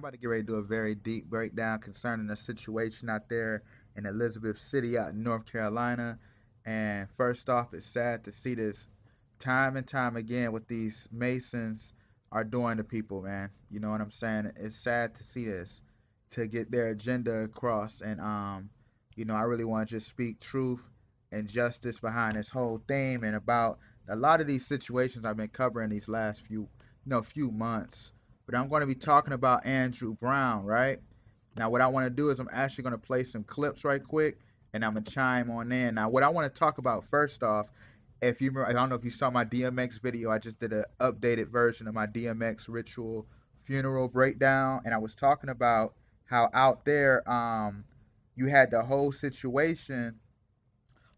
I'm about to get ready to do a very deep breakdown concerning the situation out there in Elizabeth City out in North Carolina. And first off, it's sad to see this time and time again what these Masons are doing to people, man. You know what I'm saying? It's sad to see this, to get their agenda across. And I really want to just speak truth and justice behind this whole theme and about a lot of these situations I've been covering these last few months. But I'm going to be talking about Andrew Brown, right? Now, what I want to do is I'm actually going to play some clips right quick, and I'm going to chime on in. Now, what I want to talk about first off, if you remember, I don't know if you saw my DMX video. I just did an updated version of my DMX ritual funeral breakdown, and I was talking about how out there, you had the whole situation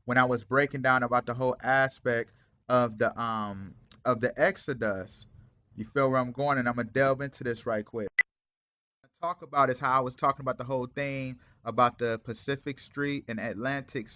when I was breaking down about the whole aspect of the Exodus. You feel where I'm going, and I'm gonna delve into this right quick. Talk about is how I was talking about the whole thing about the Pacific Street and Atlantic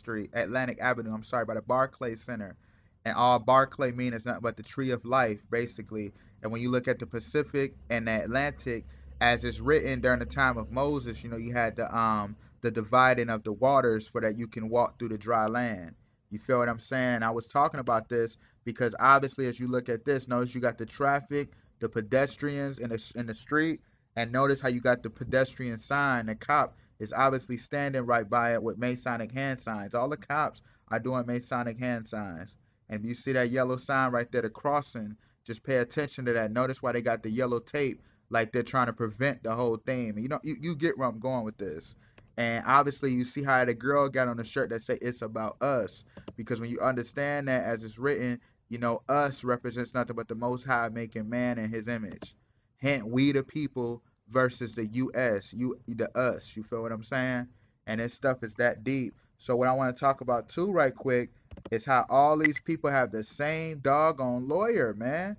Avenue. I'm sorry, by the Barclay Center, and all Barclay mean is nothing but the tree of life, basically. And when you look at the Pacific and the Atlantic, as it's written during the time of Moses, you had the dividing of the waters for that you can walk through the dry land. You feel what I'm saying? I was talking about this because obviously, as you look at this, notice you got the traffic, the pedestrians in the street, and notice how you got the pedestrian sign. The cop is obviously standing right by it with Masonic hand signs. All the cops are doing Masonic hand signs. And if you see that yellow sign right there, the crossing, just pay attention to that. Notice why they got the yellow tape, like they're trying to prevent the whole thing. You get where I'm going with this. And obviously, you see how the girl got on the shirt that say it's about us. Because when you understand that as it's written, us represents nothing but the Most High making man in his image. Hence, we the people versus the us, the us. You feel what I'm saying? And this stuff is that deep. So what I want to talk about too, right quick, is how all these people have the same doggone lawyer, man.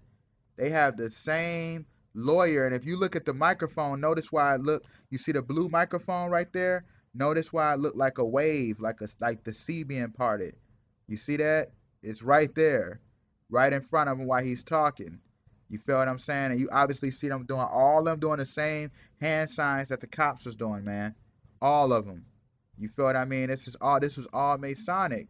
They have the same lawyer. And if you look at the microphone, notice why it look. You see the blue microphone right there. Notice why it looked like a wave, like the sea being parted. You see that? It's right there, right in front of him while he's talking. You feel what I'm saying? And you obviously see them doing the same hand signs that the cops was doing, man. All of them. You feel what I mean? This was all Masonic.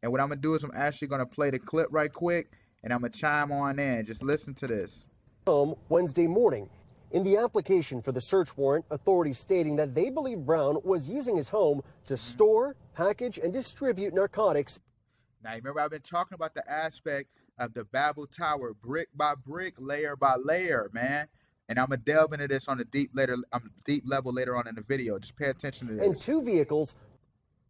And what I'm gonna do is I'm actually gonna play the clip right quick, and I'm gonna chime on in. Just listen to this. Home Wednesday morning. In the application for the search warrant, authorities stating that they believe Brown was using his home to store, package, and distribute narcotics. Now, remember, I've been talking about the aspect of the Babel Tower, brick by brick, layer by layer, man. And I'm gonna delve into this on a deep level later on in the video. Just pay attention to this. And two vehicles.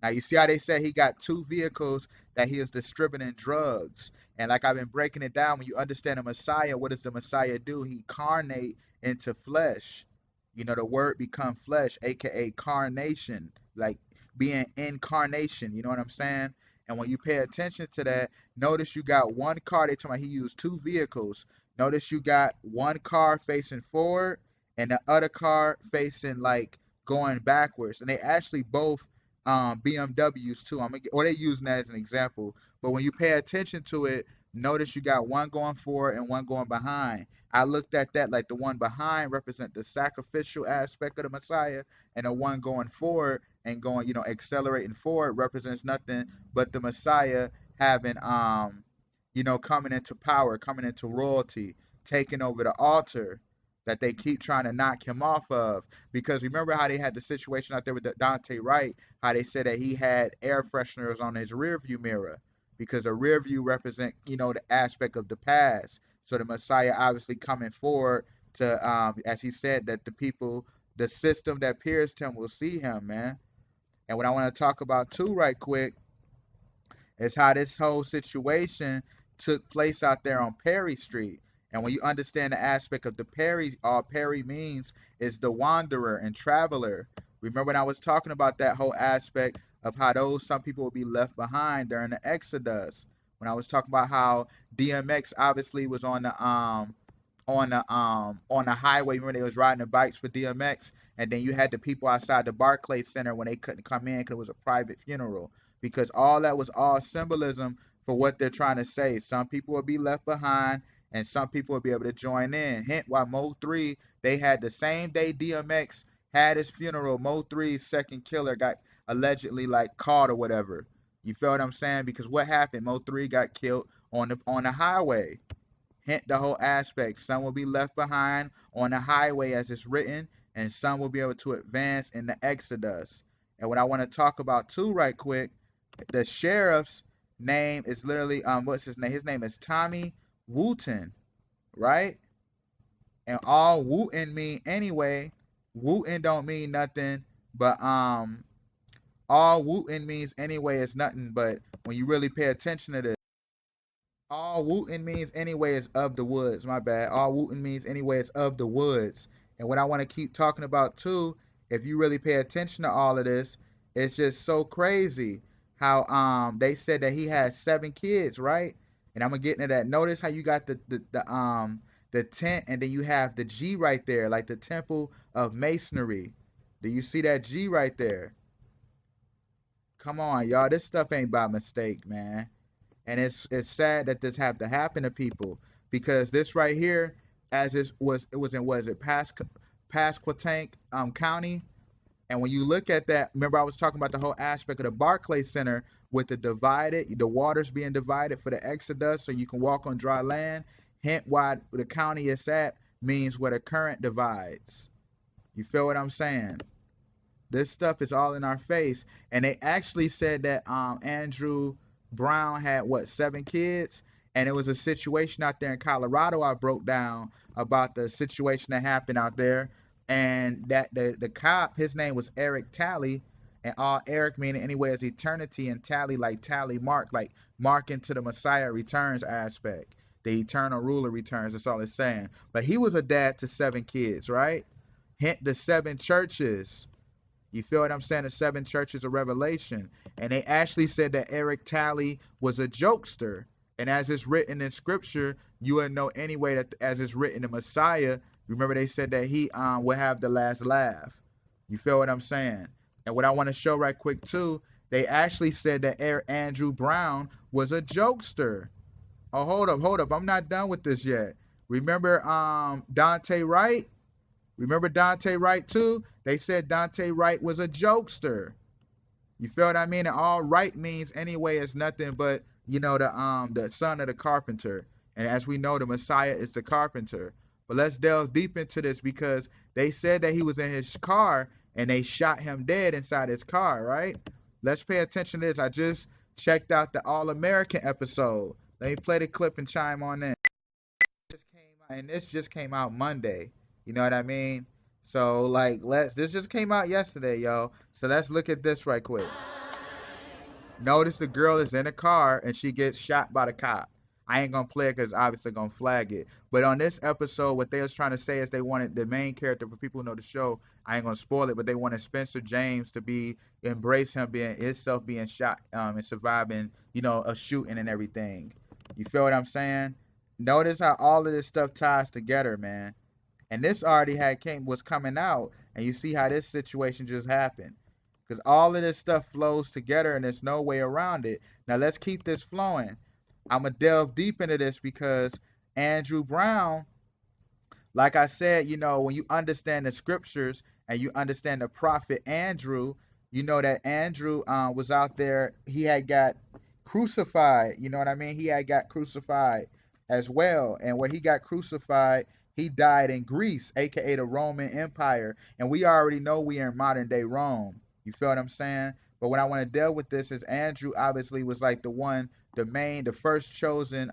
Now you see how they said he got two vehicles that he is distributing drugs. And like I've been breaking it down, when you understand the Messiah, what does the Messiah do? He carnate into flesh. The word become flesh, aka carnation, like being incarnation. You know what I'm saying? And when you pay attention to that, notice you got one car. They talking about he used two vehicles. Notice you got one car facing forward and the other car facing like going backwards. And they actually both BMWs too. Or they using that as an example. But when you pay attention to it, notice you got one going forward and one going behind. I looked at that like the one behind represent the sacrificial aspect of the Messiah, and the one going forward and going, accelerating forward represents nothing but the Messiah having, coming into power, coming into royalty, taking over the altar that they keep trying to knock him off of. Because remember how they had the situation out there with Dante Wright, how they said that he had air fresheners on his rear view mirror, because the rear view represent, the aspect of the past. So the Messiah obviously coming forward to, as he said, that the people, the system that pierced him will see him, man. And what I want to talk about too, right quick, is how this whole situation took place out there on Perry Street. And when you understand the aspect of the Perry, all Perry means is the wanderer and traveler. Remember when I was talking about that whole aspect of how some people will be left behind during the Exodus. When I was talking about how DMX obviously was on the highway. Remember they was riding the bikes for DMX, and then you had the people outside the Barclay Center when they couldn't come in because it was a private funeral. Because all that was all symbolism for what they're trying to say. Some people will be left behind, and some people will be able to join in. Hint why Mo 3, they had the same day DMX had his funeral, Mo 3's second killer got allegedly like caught or whatever. You feel what I'm saying? Because what happened? Mo 3 got killed on the highway. Hint the whole aspect. Some will be left behind on the highway as it's written, and some will be able to advance in the Exodus. And what I want to talk about too, right quick, the sheriff's name is literally what's his name? His name is Tommy Wooten, right? And all Wooten mean anyway. Wooten don't mean nothing, but all Wooten means anyway is nothing. But when you really pay attention to this, all Wooten means anyway is of the woods. My bad. All Wooten means anyway is of the woods. And what I want to keep talking about too, if you really pay attention to all of this, it's just so crazy how they said that he had 7 kids, right? And I'm gonna get into that. Notice how you got the tent and then you have the G right there, like the temple of masonry. Do you see that G right there? Come on, y'all. This stuff ain't by mistake, man. And it's sad that this have to happen to people because this right here, as it was in was it Pasquotank County, and when you look at that, remember I was talking about the whole aspect of the Barclay Center with the waters being divided for the Exodus, so you can walk on dry land. Hint why the county is at means where the current divides. You feel what I'm saying? This stuff is all in our face, and they actually said that Andrew Brown had what 7 kids, and it was a situation out there in Colorado. I broke down about the situation that happened out there, and that the cop, his name was Eric Talley, and all Eric meaning anyway is eternity, and Tally like tally mark, like marking to the Messiah returns aspect. The eternal ruler returns. That's all it's saying. But he was a dad to 7 kids, right? Hint the 7 churches. You feel what I'm saying? The 7 churches of Revelation. And they actually said that Eric Talley was a jokester. And as it's written in scripture, you would know anyway that as it's written in Messiah, remember they said that he would have the last laugh. You feel what I'm saying? And what I want to show right quick too, they actually said that Andrew Brown was a jokester. Oh, hold up. I'm not done with this yet. Remember Dante Wright? Remember Dante Wright too? They said Dante Wright was a jokester. You feel what I mean? And all right means anyway is nothing but, you know, the son of the carpenter. And as we know, the Messiah is the carpenter. But let's delve deep into this because they said that he was in his car and they shot him dead inside his car, right? Let's pay attention to this. I just checked out the All American episode. Let me play the clip and chime on in. This just came out Monday. You know what I mean? So like this just came out yesterday, yo. So let's look at this right quick. Notice the girl is in a car and she gets shot by the cop. I ain't gonna play it because it's obviously gonna flag it. But on this episode, what they was trying to say is they wanted the main character, for people who know the show, I ain't gonna spoil it, but they wanted Spencer James to embrace him being shot and surviving, you know, a shooting and everything. You feel what I'm saying? Notice how all of this stuff ties together, man. And this already was coming out, and you see how this situation just happened. Because all of this stuff flows together and there's no way around it. Now let's keep this flowing. I'm going to delve deep into this because Andrew Brown, like I said, you know, when you understand the scriptures and you understand the prophet Andrew, you know that Andrew was out there. He had got crucified. You know what I mean? He had got crucified as well. And where he got crucified, he died in Greece, aka the Roman Empire. And we already know we are in modern day Rome. You feel what I'm saying? But what I want to deal with this is Andrew obviously was like the first chosen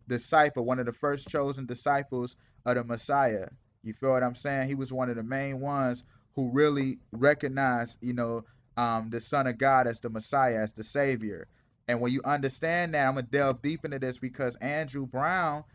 disciple, one of the first chosen disciples of the Messiah. You feel what I'm saying? He was one of the main ones who really recognized, you know, the Son of God as the Messiah, as the Savior. And when you understand that, I'm gonna delve deep into this because Andrew Brown,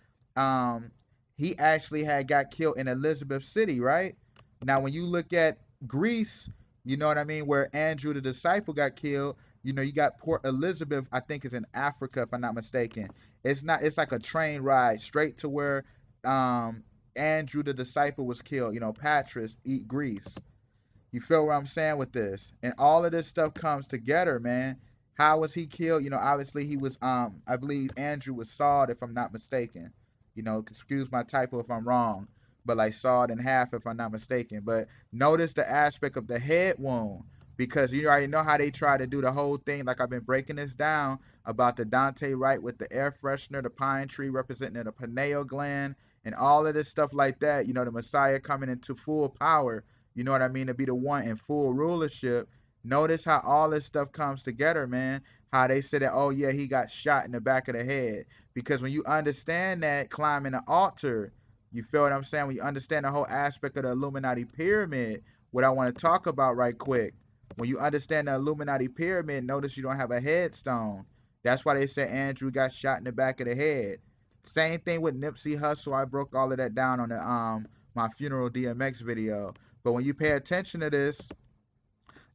he actually had got killed in Elizabeth City, right? Now, when you look at Greece, you know what I mean, where Andrew the disciple got killed, you know, you got Port Elizabeth, I think is in Africa, if I'm not mistaken. It's like a train ride straight to where Andrew the disciple was killed, you know, Patras, Greece. You feel what I'm saying with this? And all of this stuff comes together, man. How was he killed? You know, obviously he was, I believe Andrew was sawed, if I'm not mistaken. You know, excuse my typo if I'm wrong, but like sawed in half if I'm not mistaken. But notice the aspect of the head wound because you already know how they try to do the whole thing. Like I've been breaking this down about the Dante Wright with the air freshener, the pine tree representing the pineal gland, and all of this stuff like that. You know, the Messiah coming into full power. You know what I mean? To be the one in full rulership. Notice how all this stuff comes together, man. How they said that, oh yeah, he got shot in the back of the head. Because when you understand that climbing the altar, you feel what I'm saying? When you understand the whole aspect of the Illuminati pyramid, what I want to talk about right quick. When you understand the Illuminati pyramid, notice you don't have a headstone. That's why they said Andrew got shot in the back of the head. Same thing with Nipsey Hussle. I broke all of that down on the my funeral DMX video. But when you pay attention to this,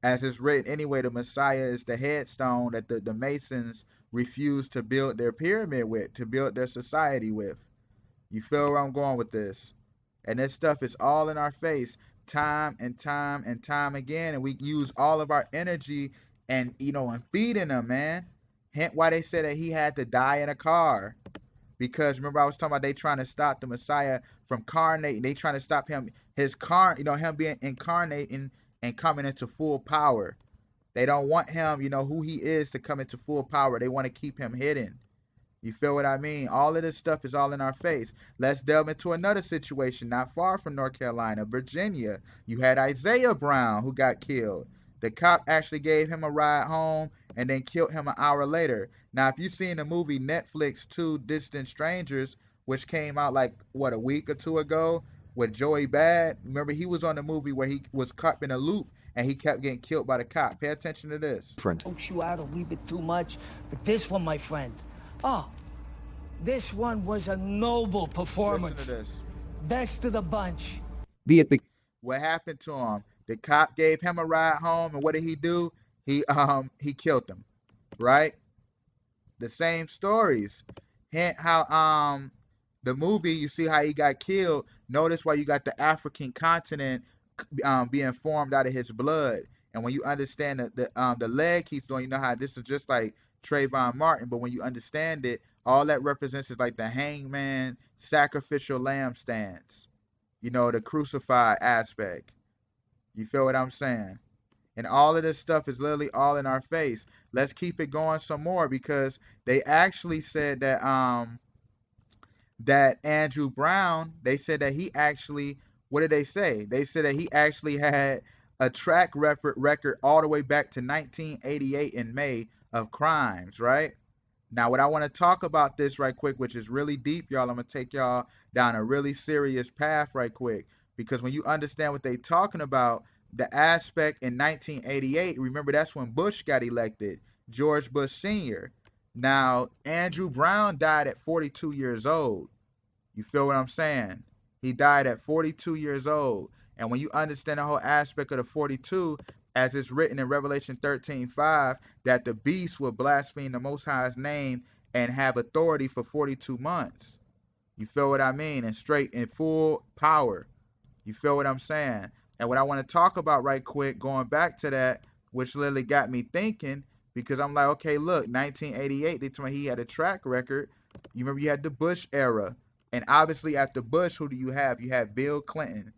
as it's written anyway, the Messiah is the headstone that the Masons refused to build their pyramid with, to build their society with. You feel where I'm going with this? And this stuff is all in our face time and time and time again. And we use all of our energy and, you know, and feeding them, man. Hence why they said that he had to die in a car. Because remember I was talking about they trying to stop the Messiah from carnating. They trying to stop him, him being incarnating and coming into full power. They don't want him, you know, who he is to come into full power. They want to keep him hidden. You feel what I mean? All of this stuff is all in our face. Let's delve into another situation not far from North Carolina, Virginia. You had Isaiah Brown who got killed. The cop actually gave him a ride home and then killed him an hour later. Now, if you've seen the movie Netflix Two Distant Strangers, which came out like, what, a week or two ago with Joey Bad, remember he was on the movie where he was caught in a loop and he kept getting killed by the cop. Pay attention to this. Friend. Don't you out or leave it too much. But this one, my friend, this one was a noble performance. Listen to this. Best of the bunch. Be it the What happened to him? The cop gave him a ride home, and what did he do? He killed him, right? The same stories. Hint how the movie, you see how he got killed. Notice why you got the African continent being formed out of his blood. And when you understand the leg he's doing, you know how this is just like Trayvon Martin. But when you understand it, all that represents is like the hangman sacrificial lamb stance. You know, the crucified aspect. You feel what I'm saying? And all of this stuff is literally all in our face. Let's keep it going some more because they actually said that that Andrew Brown, they said that he actually, what did they say? They said that he actually had a track record all the way back to 1988 in May of crimes, right? Now, what I want to talk about this right quick, which is really deep, y'all. I'm going to take y'all down a really serious path right quick. Because when you understand what they're talking about, the aspect in 1988, remember that's when Bush got elected, George Bush Sr. Now, Andrew Brown died at 42 years old. You feel what I'm saying? He died at 42 years old. And when you understand the whole aspect of the 42, as it's written in Revelation 13:5, that the beast will blaspheme the Most High's name and have authority for 42 months. You feel what I mean? And straight in full power. You feel what I'm saying? And what I want to talk about right quick, going back to that, which literally got me thinking, because I'm like, okay, look, 1988, they told me he had a track record. You remember you had the Bush era. And obviously after Bush, who do you have? You have Bill Clinton.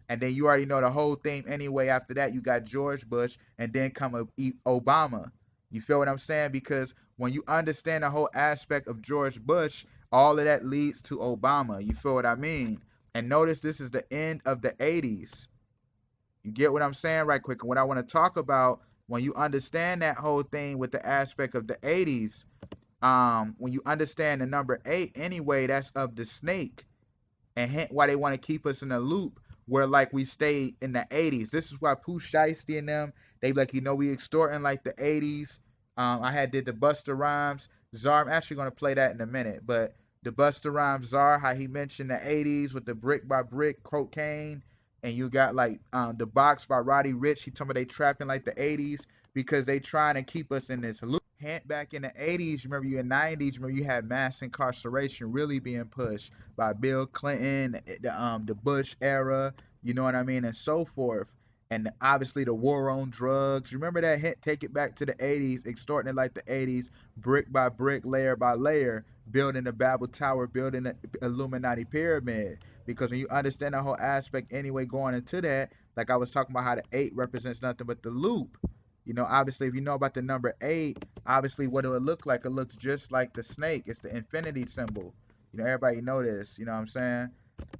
And then you already know the whole thing anyway. After that, you got George Bush and then come Obama. You feel what I'm saying? Because when you understand the whole aspect of George Bush, all of that leads to Obama. You feel what I mean? And notice this is the end of the 80s. You get what I'm saying right quick? And what I want to talk about, when you understand that whole thing with the aspect of the 80s, when you understand the number 8 anyway, that's of the snake. And hence why they want to keep us in a loop where like we stay in the 80s. This is why Pooh Shiesty and them, they like, you know, we extorting like the 80s. I did the Busta Rhymes. Czar, I'm actually going to play that in a minute. But the Busta Rhymes Czar, how he mentioned the 80s with the brick by brick cocaine. And you got like the Box by Roddy Ricch. He told me they trapping like the 80s because they trying to keep us in this loop. Back in the 80s, remember you in the 90s, remember you had mass incarceration really being pushed by Bill Clinton, the Bush era, you know what I mean, and so forth. and obviously the war on drugs. Remember that hint? Take it back to the 80s, extorting it like the 80s, brick by brick, layer by layer, building the Babel Tower, building the Illuminati pyramid. Because when you understand the whole aspect anyway, going into that, like I was talking about how the 8 represents nothing but the loop. You know, obviously, if you know about the number 8, obviously what it would look like, it looks just like the snake. It's the infinity symbol. You know, everybody know this, you know what I'm saying?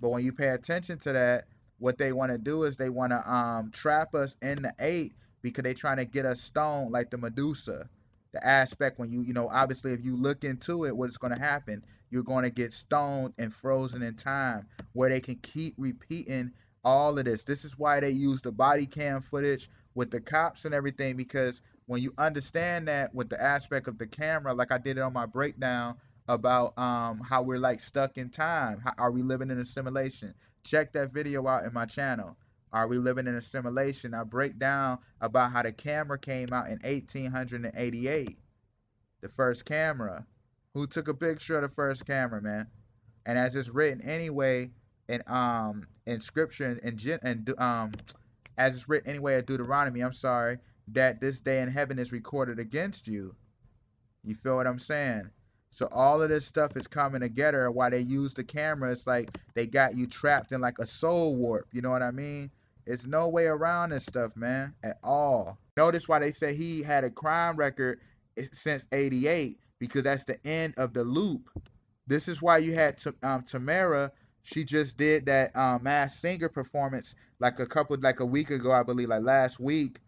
But when you pay attention to that, what they want to do is they want to trap us in the 8 because they trying to get us stoned like the Medusa. The aspect when you know, obviously if you look into it, what's going to happen, you're going to get stoned and frozen in time where they can keep repeating all of this. This is why they use the body cam footage with the cops and everything, because when you understand that with the aspect of the camera, like I did it on my breakdown about how we're like stuck in time. How, are we living in a simulation? Check that video out in my channel. Are we living in a simulation? I break down about how the camera came out in 1888. The first camera. Who took a picture of the first camera, man? And as it's written anyway in scripture and as it's written anyway at Deuteronomy, I'm sorry, that this day in heaven is recorded against you. You feel what I'm saying? So all of this stuff is coming together. While they use the camera, it's like they got you trapped in like a soul warp. You know what I mean? There's no way around this stuff, man, at all. Notice why they say he had a crime record since '88, because that's the end of the loop. This is why you had Tamara. She just did that Masked Singer performance like a week ago, I believe, like last week.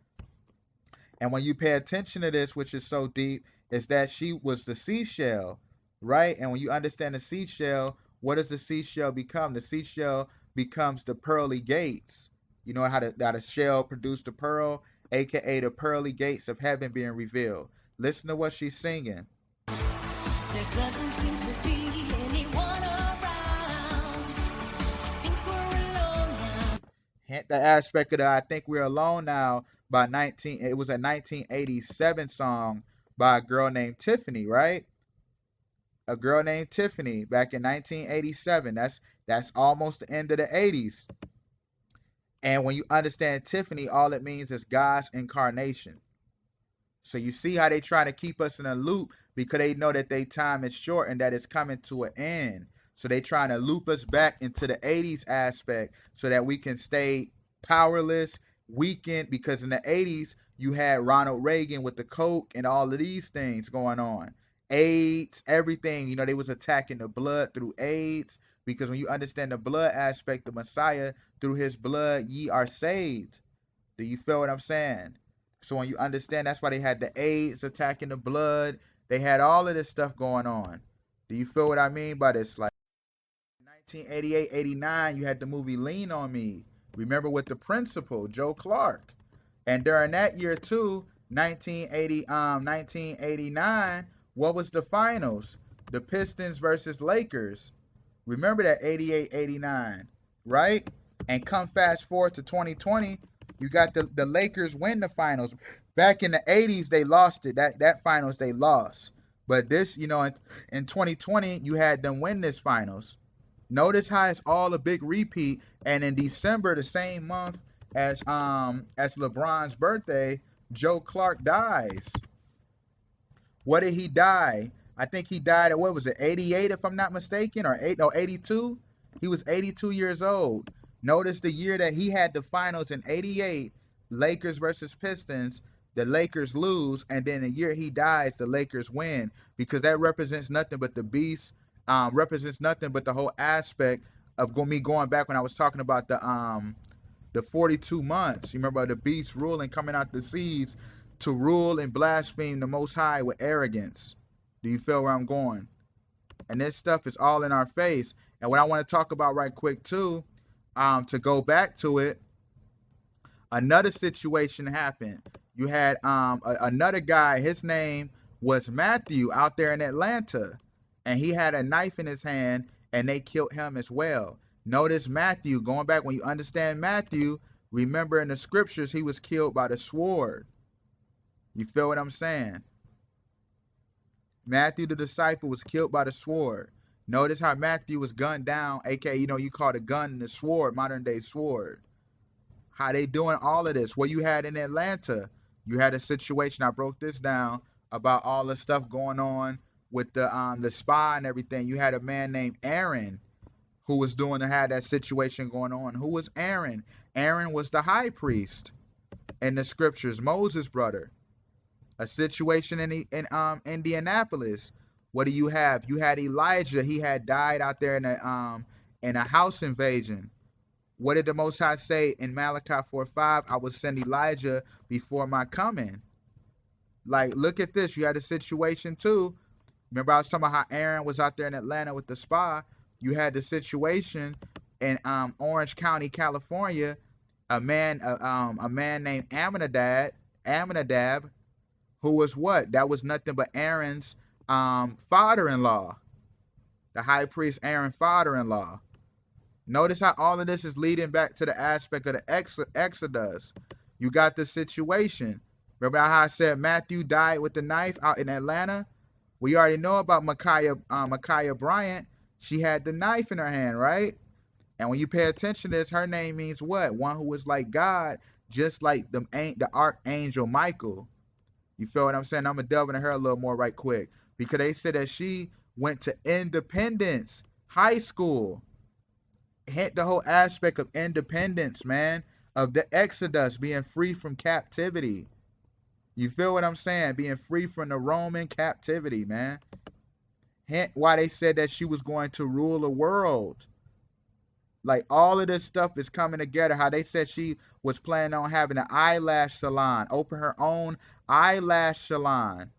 And when you pay attention to this, which is so deep, is that she was the seashell, right? And when you understand the seashell, what does the seashell become? The seashell becomes the pearly gates. You know how the shell produced the pearl, aka the pearly gates of heaven being revealed. Listen to what she's singing. There doesn't seem to be anyone around. I think we're alone now. Hint the aspect of the I Think We're Alone Now by it was a 1987 song by a girl named Tiffany, right? A girl named Tiffany back in 1987. That's almost the end of the 80s. And when you understand Tiffany, all it means is God's incarnation. So you see how they try to keep us in a loop because they know that their time is short and that it's coming to an end. So they trying to loop us back into the 80s aspect so that we can stay powerless, weakened, because in the 80s, you had Ronald Reagan with the coke and all of these things going on. AIDS, everything, you know, they was attacking the blood through AIDS, because when you understand the blood aspect, the Messiah, through his blood, ye are saved. Do you feel what I'm saying? So when you understand, that's why they had the AIDS attacking the blood. They had all of this stuff going on. Do you feel what I mean by this? Like 1988, 89, you had the movie Lean on Me. Remember with the principal, Joe Clark. And during that year too, 1989, what was the finals? The Pistons versus Lakers. Remember that 88, 89, right? And come fast forward to 2020, you got the Lakers win the finals. Back in the 80s, they lost it. That finals they lost. But this, you know, in 2020, you had them win this finals. Notice how it's all a big repeat. And in December, the same month as LeBron's birthday, Joe Clark dies. What did he die? I think he died at, what was it, 88 if I'm not mistaken, or 82? He was 82 years old. Notice the year that he had the finals in 88, Lakers versus Pistons, the Lakers lose, and then the year he dies, the Lakers win, because that represents nothing but the beast, represents nothing but the whole aspect of me going back when I was talking about the 42 months. You remember the beast ruling, coming out the seas to rule and blaspheme the Most High with arrogance. Do you feel where I'm going? And this stuff is all in our face. And what I want to talk about right quick too, to go back to it, another situation happened. You had another guy, his name was Matthew, out there in Atlanta, and he had a knife in his hand, and they killed him as well. Notice Matthew, going back, when you understand Matthew, remember in the scriptures, he was killed by the sword. You feel what I'm saying? Matthew the disciple was killed by the sword. Notice how Matthew was gunned down, aka, you know, you call the gun the sword, modern day sword. how they doing all of this. What you had in Atlanta, you had a situation. I broke this down about all the stuff going on with the spy and everything. You had a man named Aaron who was had that situation going on. Who was Aaron? Aaron was the high priest in the scriptures, Moses' brother. A situation in Indianapolis. What do you have? You had Elijah. He had died out there in a house invasion. What did the Most High say in Malachi 4:5? I will send Elijah before my coming. Like, look at this. You had a situation too. Remember, I was talking about how Aaron was out there in Atlanta with the spy. You had the situation in Orange County, California. A man named Amminadab, who was what? That was nothing but Aaron's father-in-law, the high priest Aaron's father-in-law. Notice how all of this is leading back to the aspect of the Exodus. You got the situation. Remember how I said Matthew died with the knife out in Atlanta? We already know about Micaiah Bryant. She had the knife in her hand, right? And when you pay attention to this, her name means what? One who is like God, just like the archangel Michael. You feel what I'm saying? I'm going to delve into her a little more right quick. Because they said that she went to Independence High School. Hit the whole aspect of independence, man. Of the Exodus, being free from captivity. You feel what I'm saying? Being free from the Roman captivity, man. Hint why they said that she was going to rule the world. Like, all of this stuff is coming together. How they said she was planning on having an eyelash salon. Open her own eyelash salon.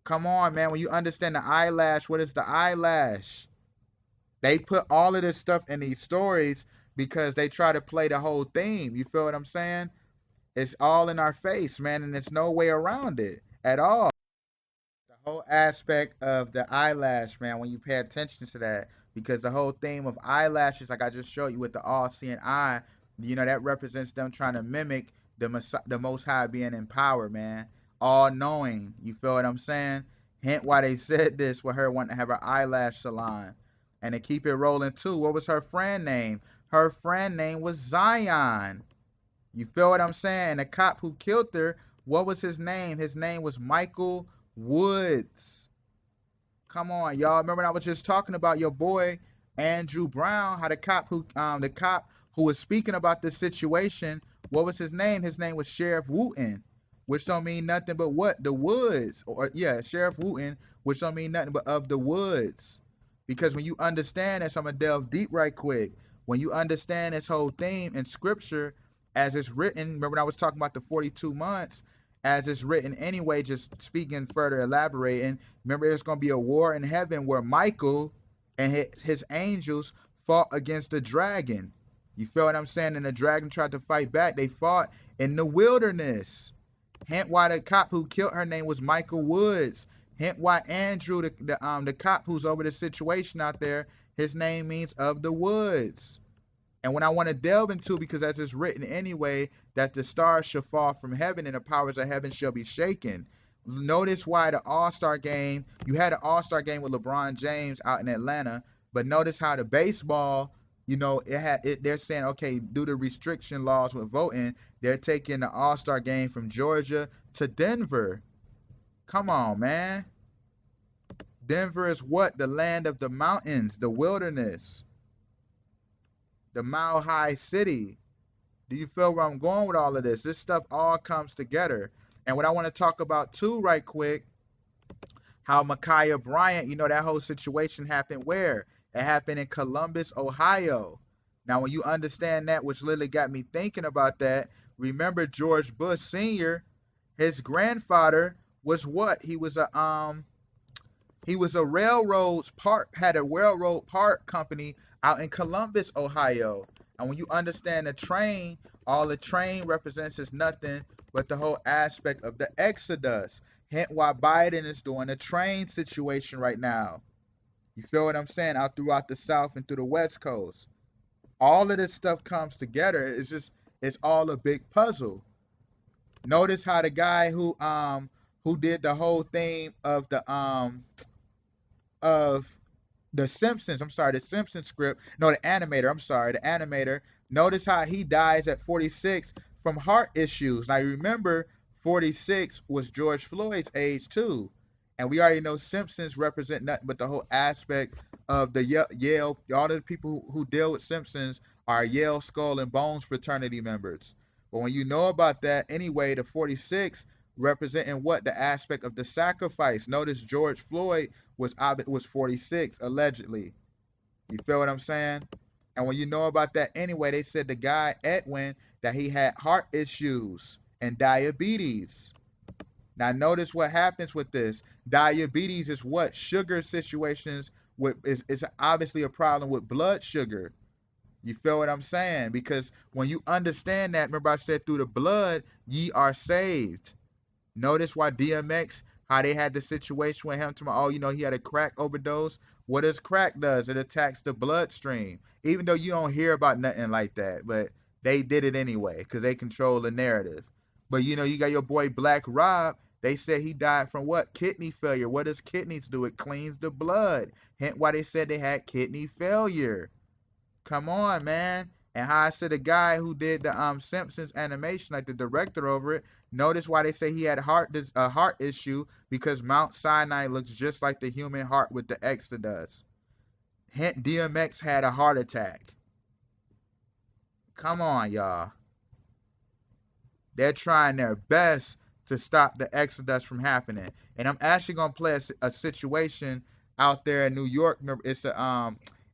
Come on, man. When you understand the eyelash, what is the eyelash? They put all of this stuff in these stories because they try to play the whole theme. You feel what I'm saying? It's all in our face, man, and there's no way around it at all. The whole aspect of the eyelash, man, when you pay attention to that, because the whole theme of eyelashes, like I just showed you with the all-seeing eye, you know, that represents them trying to mimic the Most High being in power, man. All-knowing. You feel what I'm saying? Hint why they said this with her wanting to have her eyelash salon. And to keep it rolling too, what was her friend name? Her friend name was Zion. You feel what I'm saying? The cop who killed her, what was his name? His name was Michael Woods. Come on, y'all. Remember I was just talking about your boy Andrew Brown, how the cop who was speaking about this situation, what was his name? His name was Sheriff Wooten, which don't mean nothing but what? The Woods. Or yeah, Sheriff Wooten, which don't mean nothing but of the woods. Because when you understand this, I'm going to delve deep right quick. When you understand this whole theme in scripture as it's written, remember when I was talking about the 42 months, as it's written anyway, just speaking further, elaborating, remember there's going to be a war in heaven where Michael and his angels fought against the dragon. You feel what I'm saying? And the dragon tried to fight back. They fought in the wilderness. Hence why the cop who killed her name was Michael Woods. Hence why Andrew, the cop who's over the situation out there, his name means of the woods. And when I want to delve into, because as it's written anyway, that the stars shall fall from heaven and the powers of heaven shall be shaken. Notice why the All-Star game, you had an All-Star game with LeBron James out in Atlanta, but notice how the baseball, you know, they're saying, okay, due to restriction laws with voting, they're taking the All-Star game from Georgia to Denver. Come on, man. Denver is what? The land of the mountains, the wilderness, the mile-high city. Do you feel where I'm going with all of this? This stuff all comes together. And what I want to talk about too right quick, how Micaiah Bryant, you know, that whole situation happened where? It happened in Columbus, Ohio. Now, when you understand that, which literally got me thinking about that, remember George Bush Sr., his grandfather was what? He was a railroad park company out in Columbus, Ohio. And when you understand the train, all the train represents is nothing but the whole aspect of the Exodus. Hence why Biden is doing a train situation right now. You feel what I'm saying? Out throughout the South and through the West Coast. All of this stuff comes together. It's all a big puzzle. Notice how the guy who did the whole thing of the Simpsons, the Simpsons script. No, the animator. Notice how he dies at 46 from heart issues. Now, you remember 46 was George Floyd's age too. And we already know Simpsons represent nothing but the whole aspect of the Yale. All the people who deal with Simpsons are Yale Skull and Bones fraternity members. But when you know about that, anyway, the 46 representing what? The aspect of the sacrifice. Notice George Floyd was 46, allegedly. You feel what I'm saying? And when you know about that anyway, they said the guy, Edwin, that he had heart issues and diabetes. Now notice what happens with this. Diabetes is what? Sugar situations is obviously a problem with blood sugar. You feel what I'm saying? Because when you understand that, remember I said through the blood, ye are saved. Notice why DMX, how they had the situation with him, oh, you know, he had a crack overdose. What does crack does? It attacks the bloodstream. Even though you don't hear about nothing like that, but they did it anyway because they control the narrative. But, you know, you got your boy Black Rob. They said he died from what? Kidney failure. What does kidneys do? It cleans the blood. Hence why they said they had kidney failure. Come on, man. And how I said the guy who did the Simpsons animation, like the director over it, notice why they say he had a heart issue, because Mount Sinai looks just like the human heart with the Exodus. Hence, DMX had a heart attack. Come on, y'all. They're trying their best to stop the Exodus from happening. And I'm actually going to play a situation out there in New York. It's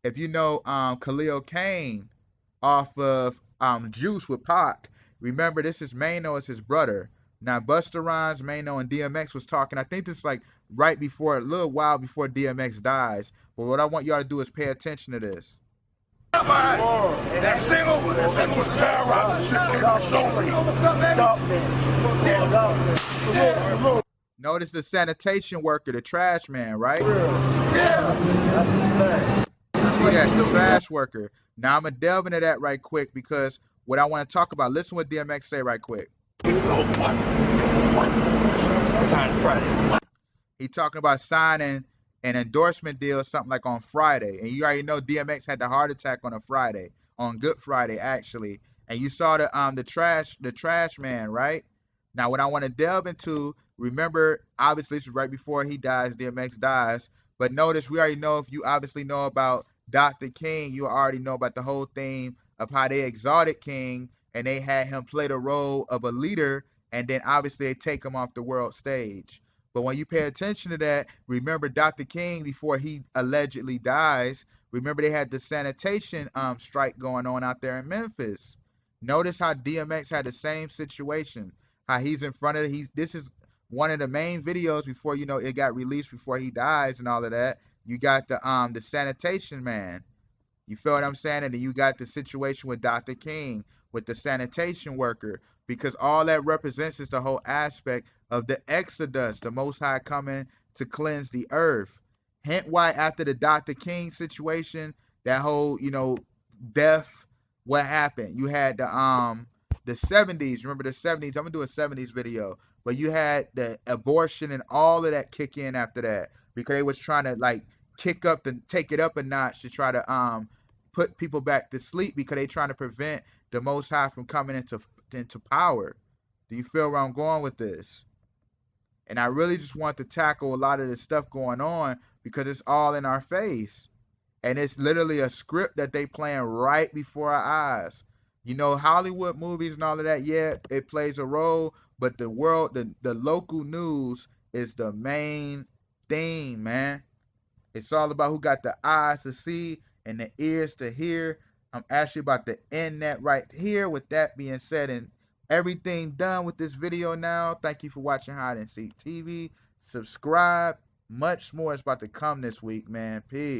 if you know Khalil Kane off of Juice with Pac. Remember, this is Mano, is his brother. Now, Busta Rhymes, Mano, and DMX was talking. I think this is like right before, a little while before DMX dies. But what I want y'all to do is pay attention to this. That single was terrorizing. Notice the sanitation worker, the trash man, right? Yeah. See that, the trash worker. Now I'm gonna delve into that right quick because what I want to talk about. Listen what DMX say right quick. He talking about signing an endorsement deal, something like on Friday, and you already know DMX had the heart attack on a Friday, on Good Friday actually, and you saw the trash man, right? Now what I want to delve into, remember, obviously this is right before he dies, DMX dies, but notice we already know, if you obviously know about Dr. King, you already know about the whole theme of how they exalted King and they had him play the role of a leader, and then obviously they take him off the world stage. But when you pay attention to that, remember Dr. King, before he allegedly dies, remember they had the sanitation strike going on out there in Memphis. Notice how DMX had the same situation, how he's in front of, this is one of the main videos before, you know, it got released before he dies and all of that. You got the sanitation man. You feel what I'm saying? And then you got the situation with Dr. King, with the sanitation worker, because all that represents is the whole aspect of the Exodus, the Most High coming to cleanse the earth. Hence why after the Dr. King situation, that whole, you know, death, what happened? You had the 70s. Remember the 70s? I'm gonna do a 70s video, but you had the abortion and all of that kick in after that, because they was trying to like take it up a notch to try to put people back to sleep, because they trying to prevent the Most High from coming into power. Do you feel where I'm going with this? And I really just want to tackle a lot of this stuff going on because it's all in our face. And it's literally a script that they playing right before our eyes. You know, Hollywood movies and all of that, yeah, it plays a role, but the world, the local news is the main thing, man. It's all about who got the eyes to see and the ears to hear. I'm actually about to end that right here. With that being said, and everything done with this video now, thank you for watching Hide and Seek TV. Subscribe. Much more is about to come this week, man. Peace.